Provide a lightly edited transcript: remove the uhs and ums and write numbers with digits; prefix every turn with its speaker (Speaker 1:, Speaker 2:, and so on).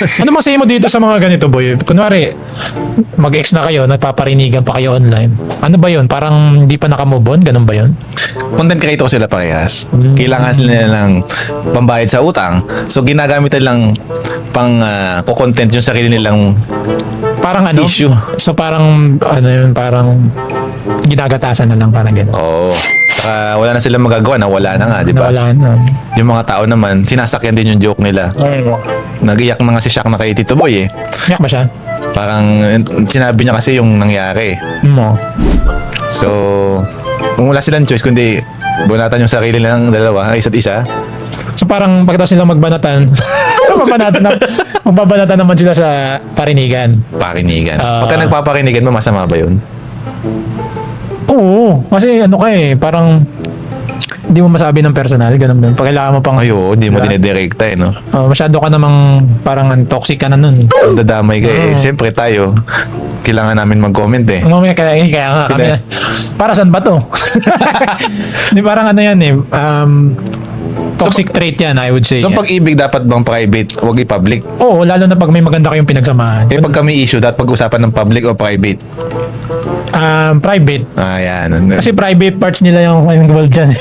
Speaker 1: Ano masaya mo dito sa mga ganito, boy? Kunwari, mag-ex na kayo, nagpaparinigan pa kayo online. Ano ba yun? Parang hindi pa nakamove on? Ganun ba yun?
Speaker 2: Content creator sila parehas. Kailangan sila ng pambayad sa utang. So ginagamit nilang pang ko-content yung sarili nilang
Speaker 1: Parang ano?
Speaker 2: issue.
Speaker 1: So parang, ano yun, parang ginagatasan na lang, parang gano'n.
Speaker 2: Oo. Saka wala na silang magagawa na wala na nga, di ba?
Speaker 1: Nawala na.
Speaker 2: Yung mga tao naman, sinasakyan din yung joke nila. Nag-iyak na nga si Shaq na kay Tito Boy eh.
Speaker 1: Iyak ba siya?
Speaker 2: Parang sinabi niya kasi yung nangyari.
Speaker 1: Mo.
Speaker 2: So, kung wala silang choice, kundi bunatan yung sarili ng dalawa, isa't isa.
Speaker 1: So parang pagkatapos nilang magbanatan, magbabanatan naman sila sa parinigan.
Speaker 2: Parinigan. Pagka nagpaparinigan mo, masama ba yun?
Speaker 1: Oo, kasi ano ka eh, parang hindi mo masabi ng personal, ganun din. Pag kailangan mo pang,
Speaker 2: Ayo, hindi mo
Speaker 1: Diba?
Speaker 2: dinidirekta eh, no?
Speaker 1: masyado ka namang parang toxic ka na nun.
Speaker 2: Kung dadamay ka eh. Siyempre tayo, kailangan namin mag-comment eh.
Speaker 1: Mamaya kaya nga kami,
Speaker 2: Hindi.
Speaker 1: para saan ba to? Di parang ano yan eh, toxic trait yan, I would say.
Speaker 2: So, pag-ibig dapat bang private, wag i-public?
Speaker 1: Oo, lalo na pag may maganda kayong pinagsamahan.
Speaker 2: Eh, pag kami issue, dapat pag-usapan ng public o private?
Speaker 1: Private.
Speaker 2: Ayan.
Speaker 1: Kasi private parts nila yung involved dyan.